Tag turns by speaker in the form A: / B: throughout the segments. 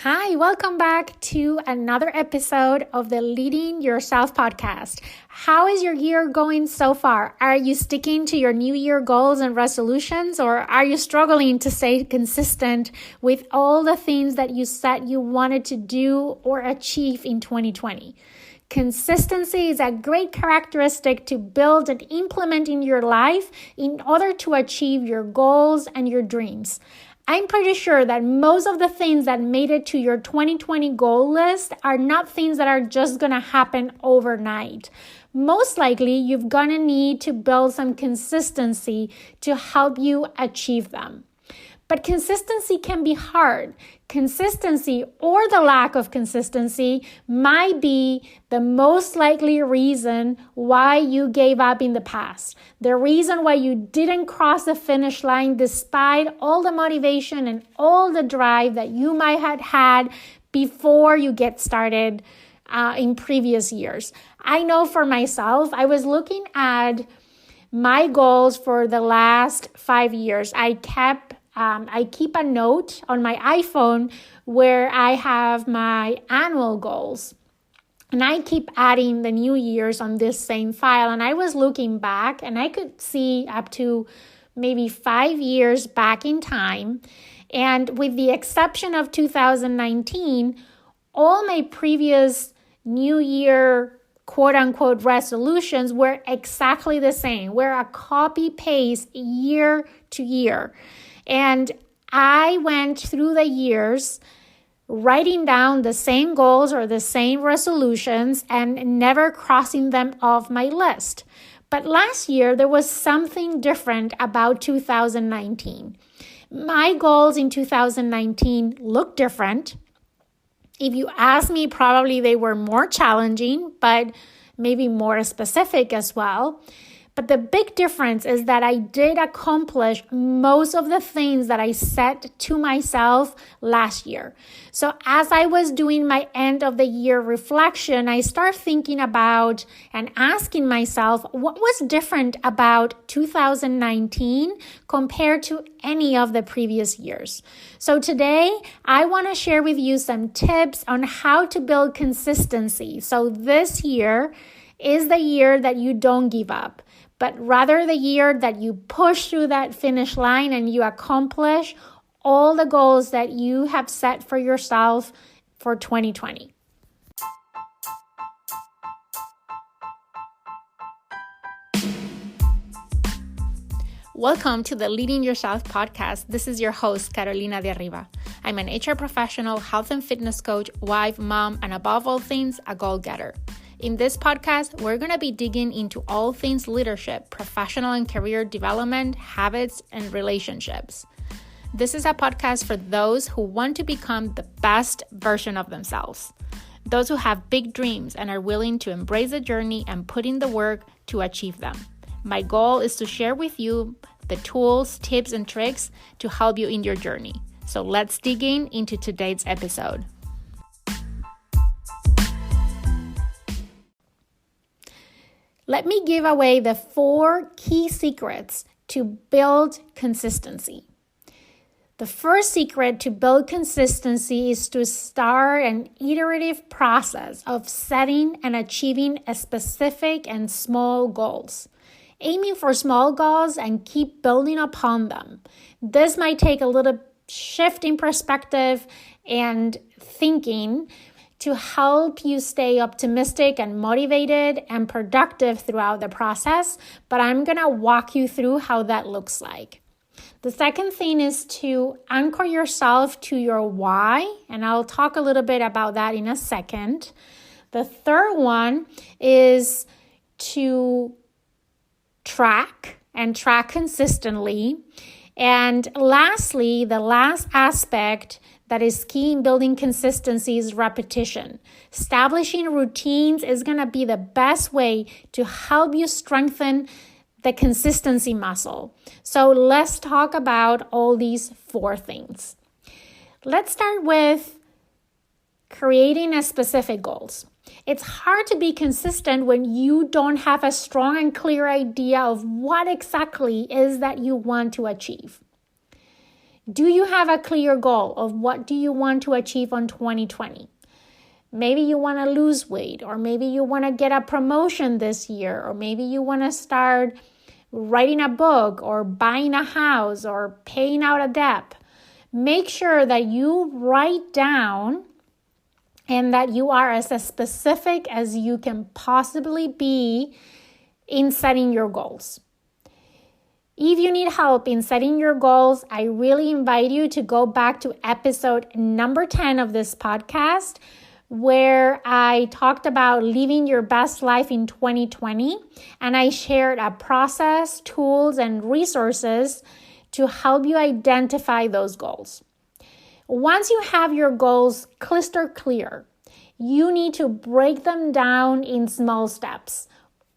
A: Hi, welcome back to another episode of the Leading Yourself podcast. How is your year going so far? Are you sticking to your new year goals and resolutions, or are you struggling to stay consistent with all the things that you said you wanted to do or achieve in 2020? Consistency is a great characteristic to build and implement in your life in order to achieve your goals and your dreams. I'm pretty sure that most of the things that made it to your 2020 goal list are not things that are just going to happen overnight. Most likely, you're going to need to build some consistency to help you achieve them. But consistency can be hard. Consistency or the lack of consistency might be the most likely reason why you gave up in the past. The reason why you didn't cross the finish line despite all the motivation and all the drive that you might have had before you get started in previous years. I know for myself, I was looking at my goals for the last 5 years. I keep a note on my iPhone where I have my annual goals. And I keep adding the new years on this same file. And I was looking back and I could see up to maybe 5 years back in time. And with the exception of 2019, all my previous New Year quote unquote resolutions were exactly the same. We're a copy paste year to year. And I went through the years writing down the same goals or the same resolutions and never crossing them off my list. But last year, there was something different about 2019. My goals in 2019 looked different. If you ask me, probably they were more challenging, but maybe more specific as well. But the big difference is that I did accomplish most of the things that I set to myself last year. So as I was doing my end of the year reflection, I started thinking about and asking myself, what was different about 2019 compared to any of the previous years? So today, I want to share with you some tips on how to build consistency. So this year is the year that you don't give up, but rather the year that you push through that finish line and you accomplish all the goals that you have set for yourself for 2020. Welcome to the Leading Yourself podcast. This is your host, Carolina de Arriba. I'm an HR professional, health and fitness coach, wife, mom, and above all things, a goal-getter. In this podcast, we're going to be digging into all things leadership, professional and career development, habits, and relationships. This is a podcast for those who want to become the best version of themselves. Those who have big dreams and are willing to embrace the journey and put in the work to achieve them. My goal is to share with you the tools, tips, and tricks to help you in your journey. So let's dig into today's episode. Let me give away the 4 key secrets to build consistency. The first secret to build consistency is to start an iterative process of setting and achieving a specific and small goals. Aiming for small goals and keep building upon them. This might take a little shift in perspective and thinking to help you stay optimistic and motivated and productive throughout the process, but I'm going to walk you through how that looks like. The second thing is to anchor yourself to your why, and I'll talk a little bit about that in a second. The third one is to track consistently. And lastly, the last aspect that is key in building consistency is repetition. Establishing routines is going to be the best way to help you strengthen the consistency muscle. So let's talk about all these 4 things. Let's start with creating a specific goals. It's hard to be consistent when you don't have a strong and clear idea of what exactly is that you want to achieve. Do you have a clear goal of what do you want to achieve on 2020? Maybe you want to lose weight, or maybe you want to get a promotion this year, or maybe you want to start writing a book or buying a house or paying out a debt. Make sure that you write down and that you are as specific as you can possibly be in setting your goals. If you need help in setting your goals, I really invite you to go back to episode number 10 of this podcast, where I talked about living your best life in 2020, and I shared a process, tools, and resources to help you identify those goals. Once you have your goals crystal clear, you need to break them down in small steps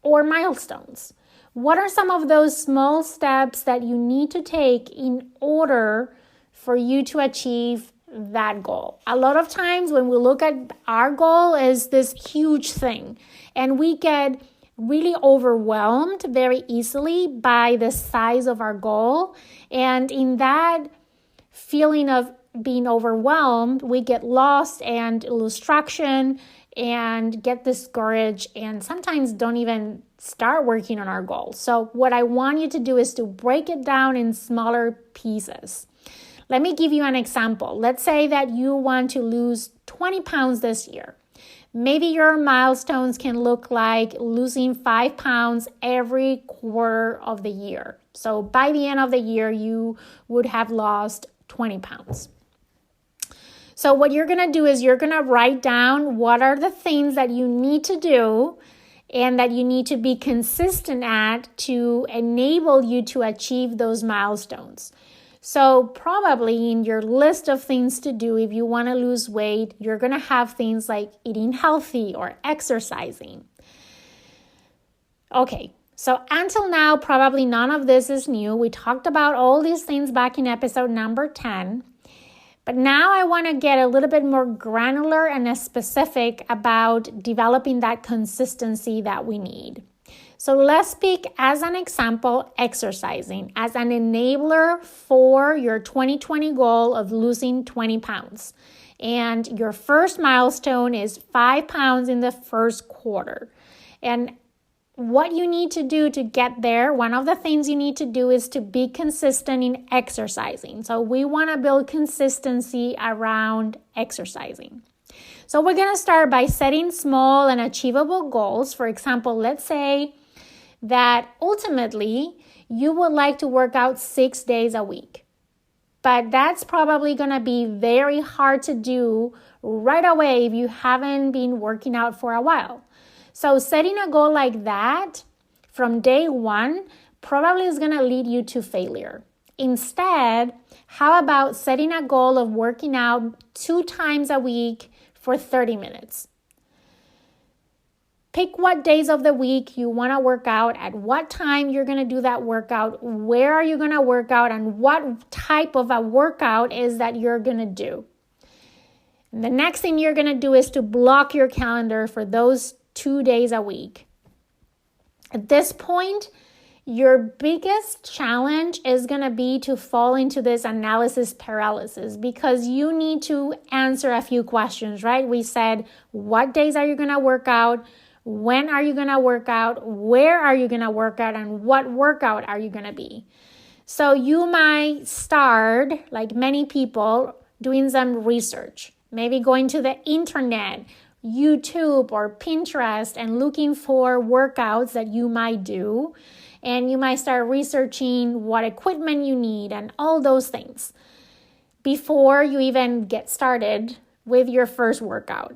A: or milestones. What are some of those small steps that you need to take in order for you to achieve that goal? A lot of times when we look at our goal as this huge thing, and we get really overwhelmed very easily by the size of our goal. And in that feeling of being overwhelmed, we get lost and lose traction and get discouraged and sometimes don't even start working on our goals. So what I want you to do is to break it down in smaller pieces. Let me give you an example. Let's say that you want to lose 20 pounds this year. Maybe your milestones can look like losing 5 pounds every quarter of the year. So by the end of the year, you would have lost 20 pounds. So what you're going to do is you're going to write down what are the things that you need to do and that you need to be consistent at to enable you to achieve those milestones. So probably in your list of things to do, if you want to lose weight, you're going to have things like eating healthy or exercising. Okay, so until now, probably none of this is new. We talked about all these things back in episode number 10. But now I want to get a little bit more granular and specific about developing that consistency that we need. So let's pick as an example exercising as an enabler for your 2020 goal of losing 20 pounds. And your first milestone is 5 pounds in the first quarter. And what you need to do to get there, one of the things you need to do is to be consistent in exercising. So we want to build consistency around exercising. So we're going to start by setting small and achievable goals. For example, let's say that ultimately you would like to work out 6 days a week. But that's probably going to be very hard to do right away if you haven't been working out for a while. So setting a goal like that from day one probably is going to lead you to failure. Instead, how about setting a goal of working out 2 times a week for 30 minutes? Pick what days of the week you want to work out, at what time you're going to do that workout, where are you going to work out, and what type of a workout is that you're going to do. And the next thing you're going to do is to block your calendar for those 2 days a week. At this point, your biggest challenge is going to be to fall into this analysis paralysis because you need to answer a few questions, right? We said, what days are you going to work out? When are you going to work out? Where are you going to work out? And what workout are you going to be? So you might start, like many people, doing some research, maybe going to the internet, YouTube or Pinterest and looking for workouts that you might do. And you might start researching what equipment you need and all those things before you even get started with your first workout.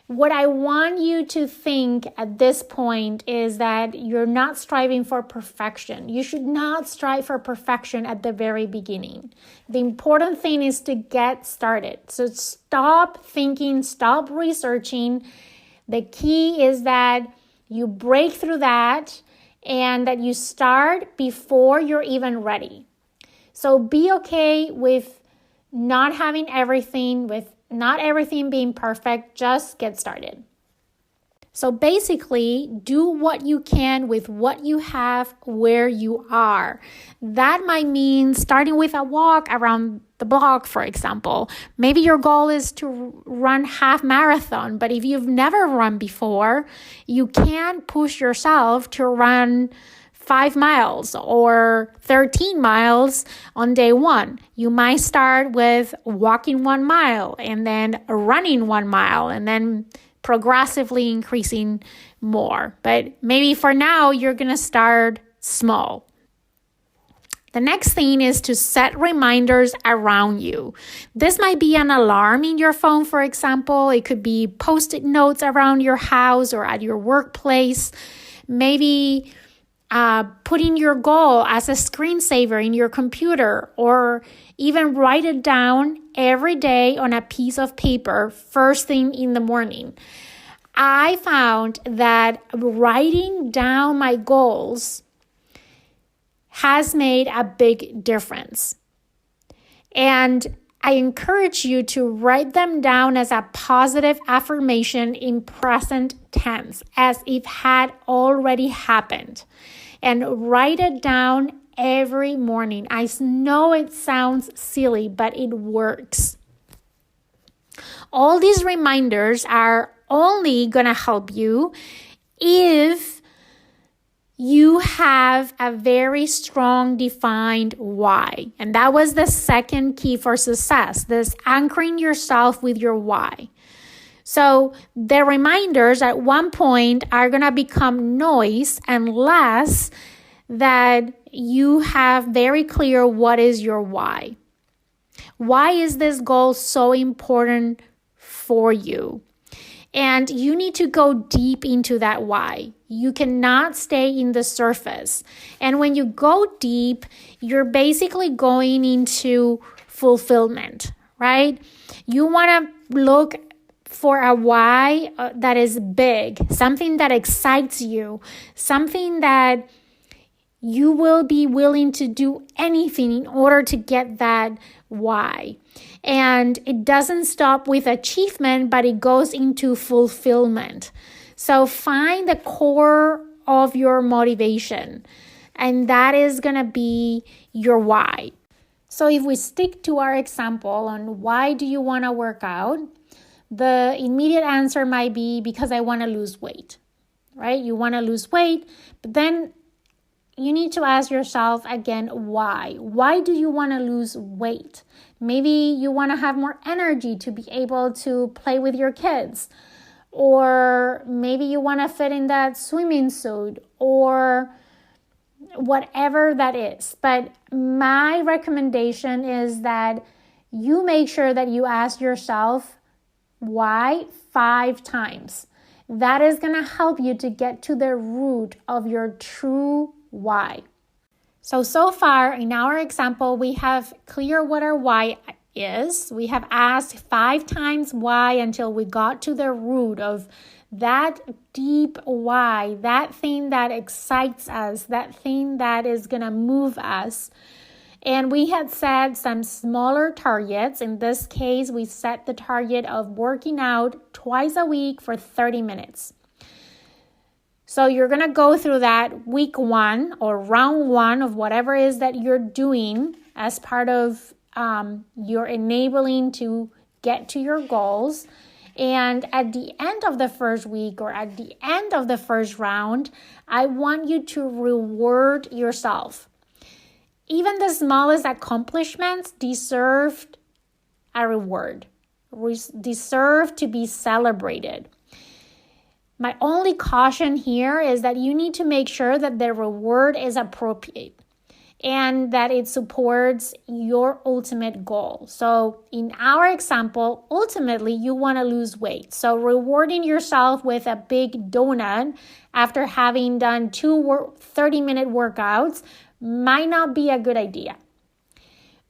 A: What I want you to think at this point is that you're not striving for perfection. You should not strive for perfection at the very beginning. The important thing is to get started. So stop thinking, stop researching. The key is that you break through that and that you start before you're even ready. So be okay with not having everything, with not everything being perfect. Just get started. So basically, do what you can with what you have where you are. That might mean starting with a walk around the block, for example. Maybe your goal is to run half marathon, but if you've never run before, you can't push yourself to run 5 miles or 13 miles on day one. You might start with walking 1 mile and then running 1 mile and then progressively increasing more. But maybe for now, you're going to start small. The next thing is to set reminders around you. This might be an alarm in your phone, for example. It could be Post-it notes around your house or at your workplace. Maybe putting your goal as a screensaver in your computer, or even write it down every day on a piece of paper first thing in the morning. I found that writing down my goals has made a big difference. And I encourage you to write them down as a positive affirmation in present tense, as if had already happened. And write it down every morning. I know it sounds silly, but it works. All these reminders are only going to help you if you have a very strong defined why. And that was the second key for success, this anchoring yourself with your why. So the reminders at one point are going to become noise unless that you have very clear what is your why. Why is this goal so important for you? And you need to go deep into that why. You cannot stay in the surface. And when you go deep, you're basically going into fulfillment, right? You want to look for a why that is big, something that excites you, something that you will be willing to do anything in order to get that why. And it doesn't stop with achievement, but it goes into fulfillment. So find the core of your motivation, and that is going to be your why. So if we stick to our example on why do you want to work out, the immediate answer might be because I want to lose weight, right? You want to lose weight, but then you need to ask yourself again, why? Why do you want to lose weight? Maybe you want to have more energy to be able to play with your kids. Or maybe you want to fit in that swimming suit or whatever that is. But my recommendation is that you make sure that you ask yourself why 5 times. That is going to help you to get to the root of your true why. So far in our example, we have clear what our why is. We have asked 5 times why until we got to the root of that deep why, that thing that excites us, that thing that is going to move us. And we had set some smaller targets. In this case, we set the target of working out twice a week for 30 minutes. So you're going to go through that week 1 or round 1 of whatever it is that you're doing as part of your enabling to get to your goals. And at the end of the first week or at the end of the first round, I want you to reward yourself. Even the smallest accomplishments deserve a reward, deserve to be celebrated. My only caution here is that you need to make sure that the reward is appropriate and that it supports your ultimate goal. So in our example, ultimately you want to lose weight. So rewarding yourself with a big donut after having done 2 30-minute workouts might not be a good idea.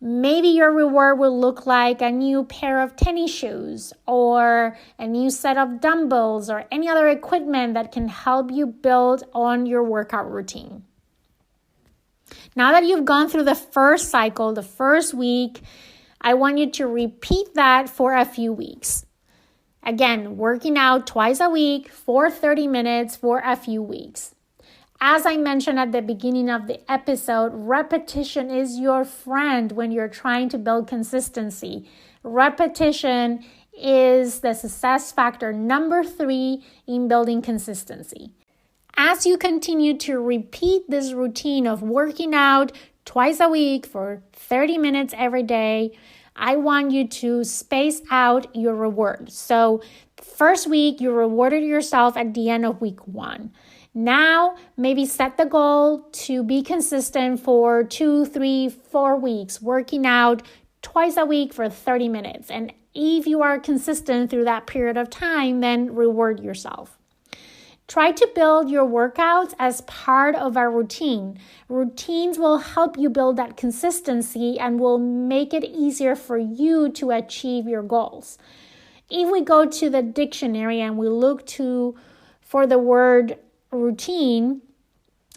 A: Maybe your reward will look like a new pair of tennis shoes or a new set of dumbbells or any other equipment that can help you build on your workout routine. Now that you've gone through the first cycle, the first week, I want you to repeat that for a few weeks. Again, working out twice a week for 30 minutes for a few weeks. As I mentioned at the beginning of the episode, repetition is your friend when you're trying to build consistency. Repetition is the success factor number 3 in building consistency. As you continue to repeat this routine of working out twice a week for 30 minutes every day, I want you to space out your reward. So first week, you rewarded yourself at the end of week 1. Now, maybe set the goal to be consistent for 2, 3, 4 weeks, working out twice a week for 30 minutes. And if you are consistent through that period of time, then reward yourself. Try to build your workouts as part of a routine. Routines will help you build that consistency and will make it easier for you to achieve your goals. If we go to the dictionary and we look for the word routine,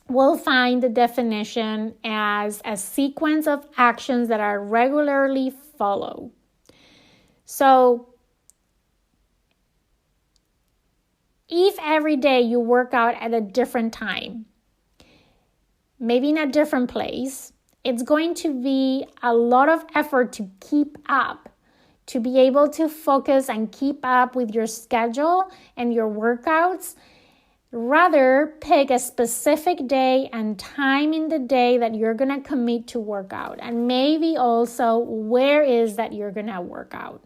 A: we'll find the definition as a sequence of actions that are regularly followed. So, if every day you work out at a different time, maybe in a different place, it's going to be a lot of effort to keep up, to be able to focus and keep up with your schedule and your workouts. Rather, pick a specific day and time in the day that you're going to commit to work out, and maybe also where is that you're going to work out.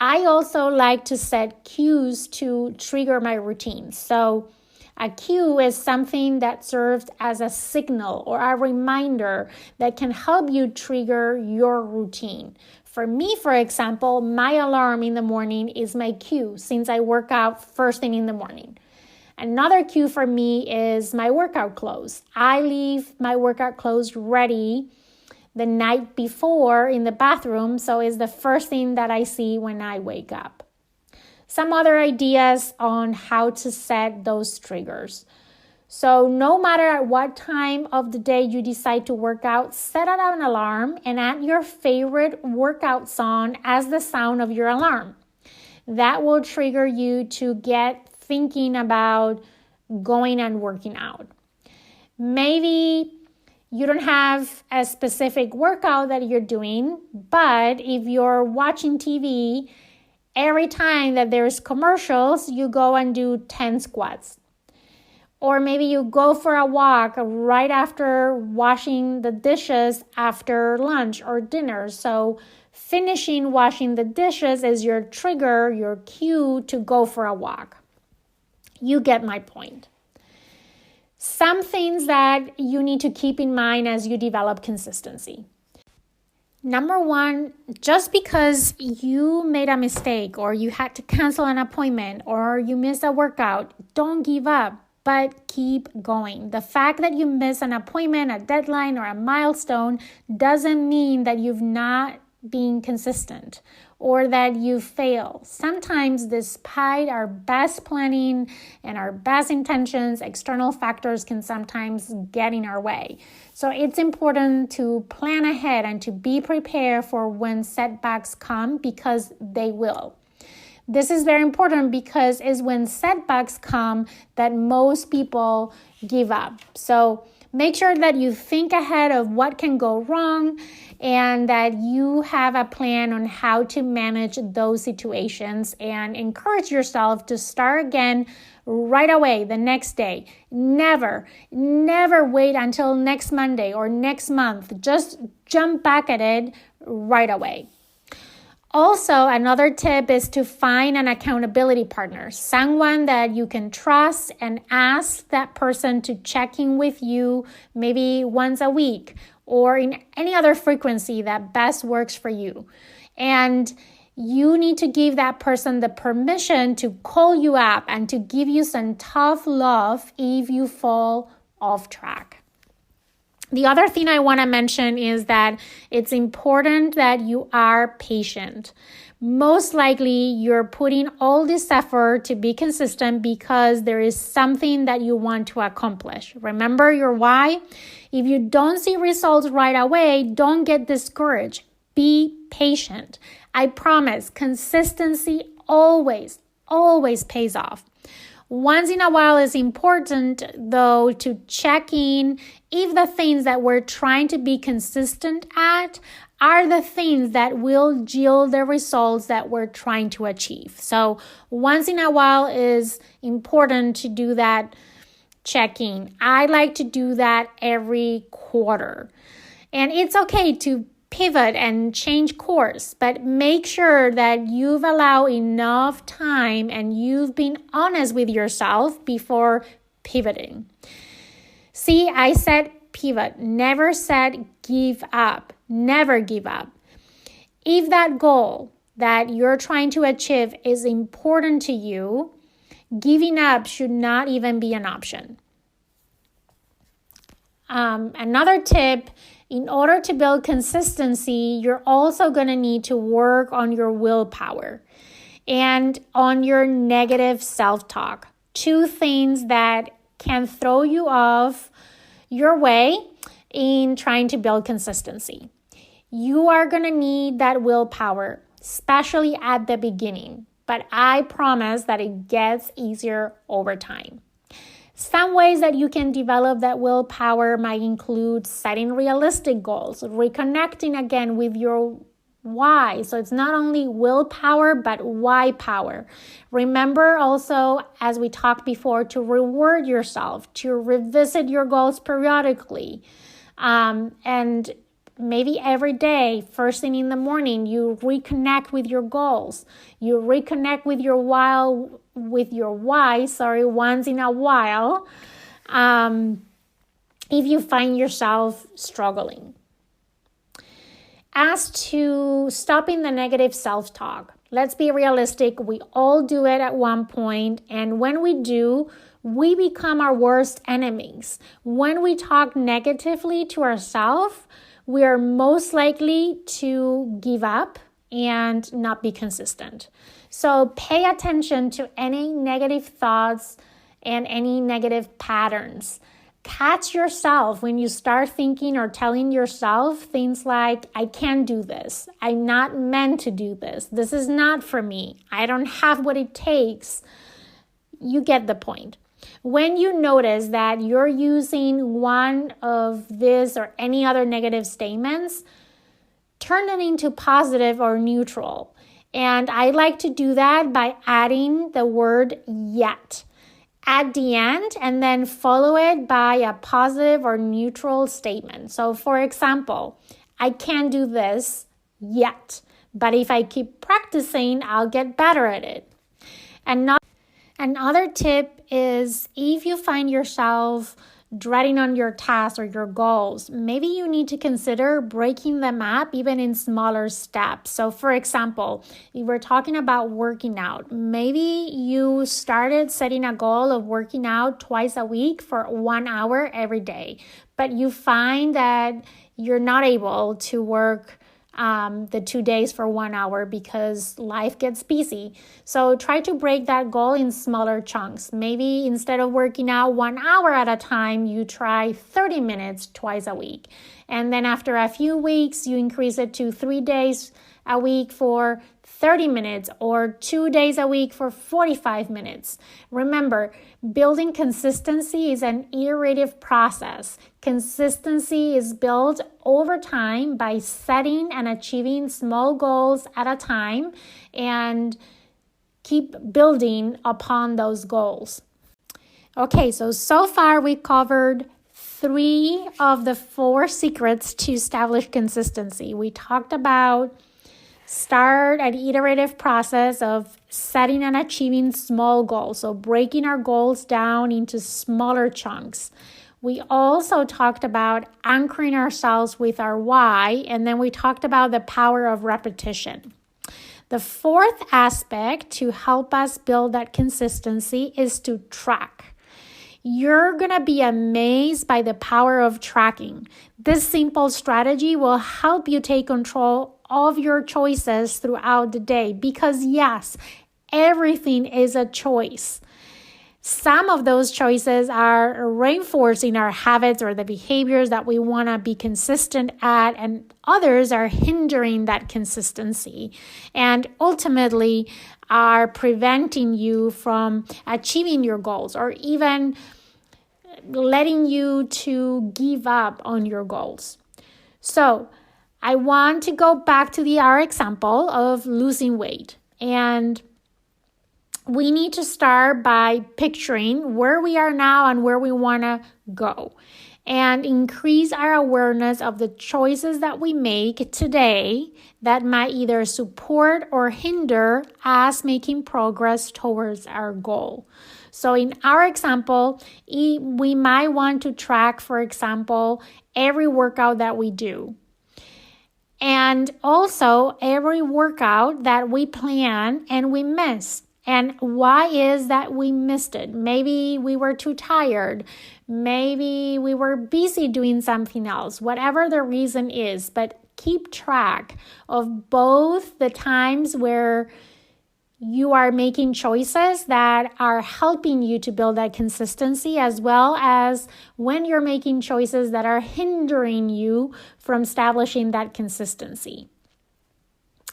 A: I also like to set cues to trigger my routine. So a cue is something that serves as a signal or a reminder that can help you trigger your routine. For me, for example, my alarm in the morning is my cue since I work out first thing in the morning. Another cue for me is my workout clothes. I leave my workout clothes ready the night before in the bathroom, so it's the first thing that I see when I wake up. Some other ideas on how to set those triggers. So no matter at what time of the day you decide to work out, set an alarm and add your favorite workout song as the sound of your alarm. That will trigger you to get thinking about going and working out. Maybe you don't have a specific workout that you're doing, but if you're watching TV, every time that there's commercials, you go and do 10 squats. Or maybe you go for a walk right after washing the dishes after lunch or dinner. So finishing washing the dishes is your trigger, your cue to go for a walk. You get my point. Some things that you need to keep in mind as you develop consistency. Number 1, just because you made a mistake or you had to cancel an appointment or you missed a workout, don't give up, but keep going. The fact that you miss an appointment, a deadline, or a milestone doesn't mean that you've not been consistent or that you fail. Sometimes, despite our best planning and our best intentions, external factors can sometimes get in our way. So it's important to plan ahead and to be prepared for when setbacks come, because they will. This is very important because it's when setbacks come that most people give up. So make sure that you think ahead of what can go wrong and that you have a plan on how to manage those situations, and encourage yourself to start again right away the next day. Never wait until next Monday or next month. Just jump back at it right away. Also, another tip is to find an accountability partner, someone that you can trust, and ask that person to check in with you maybe once a week or in any other frequency that best works for you. And you need to give that person the permission to call you up and to give you some tough love if you fall off track. The other thing I want to mention is that it's important that you are patient. Most likely, you're putting all this effort to be consistent because there is something that you want to accomplish. Remember your why? If you don't see results right away, don't get discouraged. Be patient. I promise, consistency always pays off. Once in a while is important, though, to check in if the things that we're trying to be consistent at are the things that will yield the results that we're trying to achieve. So once in a while is important to do that check-in. I like to do that every quarter. And it's okay to pivot and change course, but make sure that you've allowed enough time and you've been honest with yourself before pivoting. See, I said pivot, never said give up. Never give up. If that goal that you're trying to achieve is important to you, giving up should not even be an option. Another tip, in order to build consistency, you're also going to need to work on your willpower and on your negative self-talk. Two things that can throw you off your way in trying to build consistency. You are going to need that willpower, especially at the beginning, but I promise that it gets easier over time. Some ways that you can develop that willpower might include setting realistic goals, reconnecting again with your why. So it's not only willpower, but why power. Remember also, as we talked before, to reward yourself, to revisit your goals periodically. And maybe every day, first thing in the morning, you reconnect with your goals. You reconnect with your why, once in a while, if you find yourself struggling. As to stopping the negative self-talk, let's be realistic. We all do it at one point, and when we do, we become our worst enemies. When we talk negatively to ourselves, we are most likely to give up and not be consistent. So pay attention to any negative thoughts and any negative patterns. Catch yourself when you start thinking or telling yourself things like, I can't do this. I'm not meant to do this. This is not for me. I don't have what it takes. You get the point. When you notice that you're using one of this or any other negative statements, turn it into positive or neutral. And I like to do that by adding the word yet at the end and then follow it by a positive or neutral statement. So for example, I can't do this yet, but if I keep practicing, I'll get better at it. And another tip is if you find yourself dreading on your tasks or your goals, maybe you need to consider breaking them up even in smaller steps. So for example, if we're talking about working out, maybe you started setting a goal of working out twice a week for 1 hour every day, but you find that you're not able to work the 2 days for 1 hour because life gets busy. So try to break that goal in smaller chunks. Maybe instead of working out 1 hour at a time, you try 30 minutes twice a week. And then after a few weeks, you increase it to 3 days a week for 30 minutes or 2 days a week for 45 minutes. Remember, building consistency is an iterative process. Consistency is built over time by setting and achieving small goals at a time and keep building upon those goals. Okay, so far we covered 3 of the 4 secrets to establish consistency. We talked about start an iterative process of setting and achieving small goals, so breaking our goals down into smaller chunks. We also talked about anchoring ourselves with our why, and then we talked about the power of repetition. The 4th aspect to help us build that consistency is to track. You're going to be amazed by the power of tracking. This simple strategy will help you take control of your choices throughout the day because yes, everything is a choice. Some of those choices are reinforcing our habits or the behaviors that we want to be consistent at, and others are hindering that consistency and ultimately are preventing you from achieving your goals or even letting you to give up on your goals. So I want to go back to our example of losing weight, and we need to start by picturing where we are now and where we want to go, and increase our awareness of the choices that we make today that might either support or hinder us making progress towards our goal. So in our example, we might want to track, for example, every workout that we do. And also every workout that we plan and we miss. And why is that we missed it? Maybe we were too tired. Maybe we were busy doing something else. Whatever the reason is, but keep track of both the times where you are making choices that are helping you to build that consistency, as well as when you're making choices that are hindering you from establishing that consistency.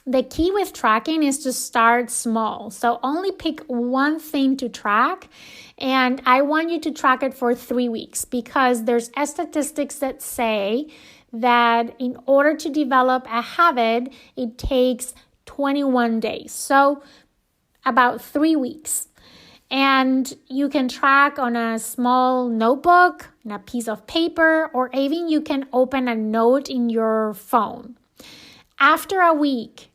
A: The key with tracking is to start small. So only pick one thing to track, and I want you to track it for 3 weeks, because there's statistics that say that in order to develop a habit, it takes 21 days. So about 3 weeks. And you can track on a small notebook, on a piece of paper, or even you can open a note in your phone. After a week,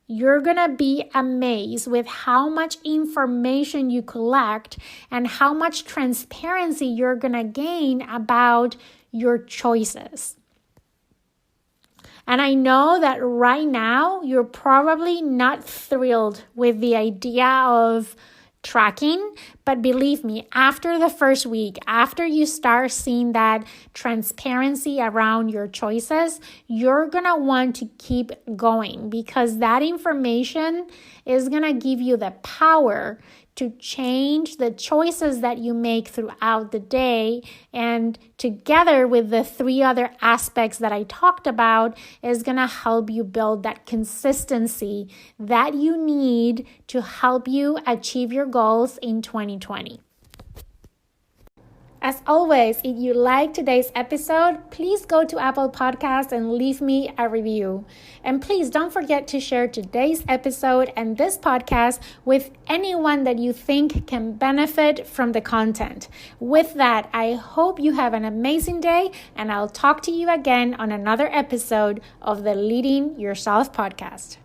A: you're going to be amazed with how much information you collect and how much transparency you're going to gain about your choices. And I know that right now you're probably not thrilled with the idea of tracking, but believe me, after the first week, after you start seeing that transparency around your choices, you're going to want to keep going, because that information is going to give you the power to change the choices that you make throughout the day. And together with the 3 other aspects that I talked about, is going to help you build that consistency that you need to help you achieve your goals in 2020. As always, if you like today's episode, please go to Apple Podcasts and leave me a review. And please don't forget to share today's episode and this podcast with anyone that you think can benefit from the content. With that, I hope you have an amazing day, and I'll talk to you again on another episode of the Leading Yourself podcast.